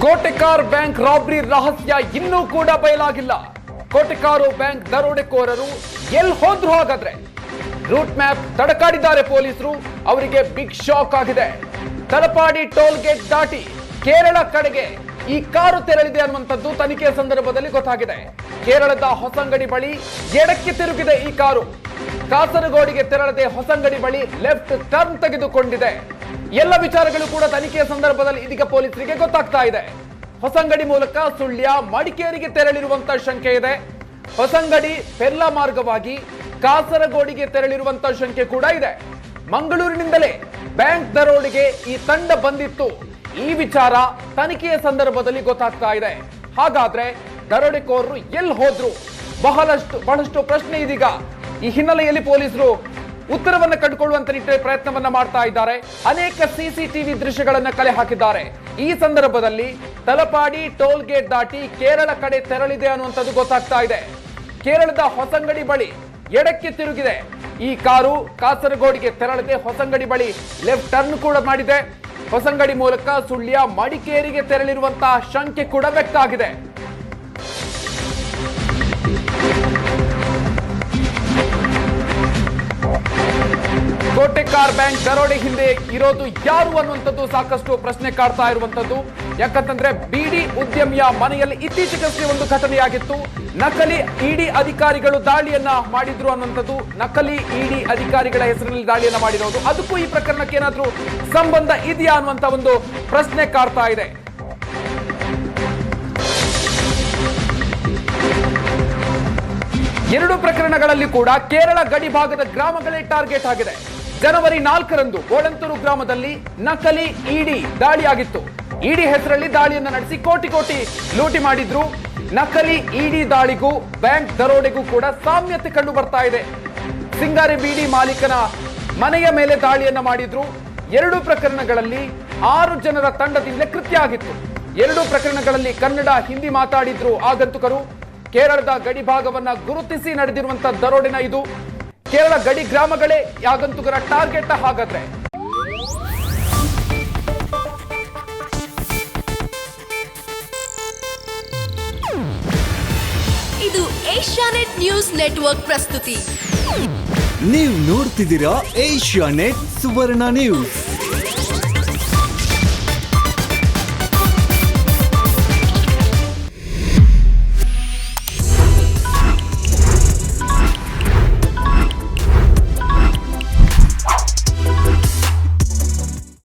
Kotekar bank Rabri ರಹಸ್ಯ ಇನ್ನೂ ಕೂಡ ಬಯಲಾಗಿಲ್ಲ. ಕೋಟೆಕಾರು ಬ್ಯಾಂಕ್ ದರೋಡೆಕೋರರು ಎಲ್ಲಿ ಹೋದ್ರು ಹಾಗಾದ್ರೆ? ರೂಟ್ ಮ್ಯಾಪ್ ತಡಕಾಡಿದ್ದಾರೆ ಪೊಲೀಸರು. ಅವರಿಗೆ ಬಿಗ್ ಶಾಕ್ ಆಗಿದೆ. ತಲಪಾಡಿ ಟೋಲ್ ಗೇಟ್ ದಾಟಿ ಕೇರಳ ಕಡೆಗೆ ಈ ಕಾರು ತೆರಳಿದೆ ಅನ್ನುವಂಥದ್ದು ತನಿಖೆ ಸಂದರ್ಭದಲ್ಲಿ ಗೊತ್ತಾಗಿದೆ. ಕೇರಳದ ಹೊಸಂಗಡಿ ಬಳಿ ಎಡಕ್ಕೆ ತಿರುಗಿದೆ ಈ ಕಾರು. ಕಾಸರಗೋಡಿಗೆ ತೆರಳದೆ ಹೊಸಂಗಡಿ ಬಳಿ ಲೆಫ್ಟ್ ಟರ್ನ್ ತೆಗೆದುಕೊಂಡಿದೆ. ಎಲ್ಲ ವಿಚಾರಗಳು ಕೂಡ ತನಿಖೆಯ ಸಂದರ್ಭದಲ್ಲಿ ಇದೀಗ ಪೊಲೀಸರಿಗೆ ಗೊತ್ತಾಗ್ತಾ ಇದೆ. ಹೊಸಂಗಡಿ ಮೂಲಕ ಸುಳ್ಯ ಮಡಿಕೇರಿಗೆ ತೆರಳಿರುವಂತ ಶಂಕೆ ಇದೆ. ಹೊಸಂಗಡಿ ಪೆರ್ಲಾ ಮಾರ್ಗವಾಗಿ ಕಾಸರಗೋಡಿಗೆ ತೆರಳಿರುವಂತ ಶಂಕೆ ಕೂಡ ಇದೆ. ಮಂಗಳೂರಿನಿಂದಲೇ ಬ್ಯಾಂಕ್ ದರೋಡೆಗೆ ಈ ತಂಡ ಬಂದಿತ್ತು. ಈ ವಿಚಾರ ತನಿಖೆಯ ಸಂದರ್ಭದಲ್ಲಿ ಗೊತ್ತಾಗ್ತಾ ಇದೆ. ಹಾಗಾದ್ರೆ ದರೋಡೆಕೋರರು ಎಲ್ಲಿ ಹೋದ್ರು? ಬಹಳಷ್ಟು ಪ್ರಶ್ನೆ ಇದೀಗ. ಈ ಹಿನ್ನೆಲೆಯಲ್ಲಿ ಪೊಲೀಸರು ಉತ್ತರವನ್ನ ಕಂಡುಕೊಳ್ಳುವಂತ ನಿಟ್ಟಿನಲ್ಲಿ ಪ್ರಯತ್ನವನ್ನ ಮಾಡ್ತಾ ಇದ್ದಾರೆ. ಅನೇಕ ಸಿಸಿಟಿವಿ ದೃಶ್ಯಗಳನ್ನ ಕಲೆ ಹಾಕಿದ್ದಾರೆ. ಈ ಸಂದರ್ಭದಲ್ಲಿ ತಲಪಾಡಿ ಟೋಲ್ ಗೇಟ್ ದಾಟಿ ಕೇರಳ ಕಡೆ ತೆರಳಿದೆ ಅನ್ನುವಂಥದ್ದು ಗೊತ್ತಾಗ್ತಾ ಇದೆ. ಕೇರಳದ ಹೊಸಂಗಡಿ ಬಳಿ ಎಡಕ್ಕೆ ತಿರುಗಿದೆ ಈ ಕಾರು. ಕಾಸರಗೋಡಿಗೆ ತೆರಳದೆ ಹೊಸಂಗಡಿ ಬಳಿ ಲೆಫ್ಟ್ ಟರ್ನ್ ಕೂಡ ಮಾಡಿದೆ. ಹೊಸಂಗಡಿ ಮೂಲಕ ಸುಳ್ಯ ಮಡಿಕೇರಿಗೆ ತೆರಳಿರುವಂತಹ ಶಂಕೆ ಕೂಡ ವ್ಯಕ್ತ ಆಗಿದೆ. ಕೋಟೆಕಾರ್ ಬ್ಯಾಂಕ್ ದರೋಡೆ ಹಿಂದೆ ಇರೋದು ಯಾರು ಅನ್ನುವಂಥದ್ದು ಸಾಕಷ್ಟು ಪ್ರಶ್ನೆ ಕಾಡ್ತಾ ಇರುವಂತದ್ದು. ಯಾಕಂತಂದ್ರೆ ಬಿಡಿ ಉದ್ಯಮಿಯ ಮನೆಯಲ್ಲಿ ಇತ್ತೀಚೆಗಷ್ಟೇ ಒಂದು ಘಟನೆಯಾಗಿತ್ತು. ನಕಲಿ ಇಡಿ ಅಧಿಕಾರಿಗಳು ದಾಳಿಯನ್ನ ಮಾಡಿದ್ರು ಅನ್ನುವಂಥದ್ದು. ನಕಲಿ ಇಡಿ ಅಧಿಕಾರಿಗಳ ಹೆಸರಿನಲ್ಲಿ ದಾಳಿಯನ್ನ ಮಾಡಿರೋದು, ಅದಕ್ಕೂ ಈ ಪ್ರಕರಣಕ್ಕೆ ಏನಾದ್ರೂ ಸಂಬಂಧ ಇದೆಯಾ ಅನ್ನುವಂತ ಒಂದು ಪ್ರಶ್ನೆ ಕಾಡ್ತಾ ಇದೆ. ಎರಡು ಪ್ರಕರಣಗಳಲ್ಲಿ ಕೂಡ ಕೇರಳ ಗಡಿ ಭಾಗದ ಗ್ರಾಮಗಳೇ ಟಾರ್ಗೆಟ್ ಆಗಿದೆ. ಜನವರಿ 4ರಂದು ಗೋಳಂತೂರು ಗ್ರಾಮದಲ್ಲಿ ನಕಲಿ ಇಡಿ ದಾಳಿಯಾಗಿತ್ತು. ಇಡಿ ಹೆಸರಲ್ಲಿ ದಾಳಿಯನ್ನು ನಡೆಸಿ ಕೋಟಿ ಲೂಟಿ ಮಾಡಿದ್ರು. ನಕಲಿ ಇಡಿ ದಾಳಿಗೂ ಬ್ಯಾಂಕ್ ದರೋಡೆಗೂ ಕೂಡ ಸಾಮ್ಯತೆ ಕಂಡು ಬರ್ತಾ ಇದೆ. ಸಿಂಗಾರಿ ಬಿಡಿ ಮಾಲೀಕನ ಮನೆಯ ಮೇಲೆ ದಾಳಿಯನ್ನ ಮಾಡಿದ್ರು. ಎರಡು ಪ್ರಕರಣಗಳಲ್ಲಿ 6 ಜನರ ತಂಡದಿಂದ ಕೃತ್ಯ ಆಗಿತ್ತು. ಎರಡು ಪ್ರಕರಣಗಳಲ್ಲಿ ಕನ್ನಡ ಹಿಂದಿ ಮಾತಾಡಿದ್ರು ಆಗಂತುಕರು. ಕೇರಳದ ಗಡಿ ಭಾಗವನ್ನ ಗುರುತಿಸಿ ನಡೆದಿರುವಂತಹ ದರೋಡೆನ ಇದು. ಕೇರಳ ಗಡಿ ಗ್ರಾಮಗಳೇ ಆಗಂತುಕರ ಟಾರ್ಗೆಟ್. ಹಾಗಾದ್ರೆ ಇದು ಏಷ್ಯಾನೆಟ್ ನ್ಯೂಸ್ ನೆಟ್ವರ್ಕ್ ಪ್ರಸ್ತುತಿ. ನೀವು ನೋಡ್ತಿದ್ದೀರಾ ಏಷ್ಯಾನೆಟ್ ಸುವರ್ಣ ನ್ಯೂಸ್.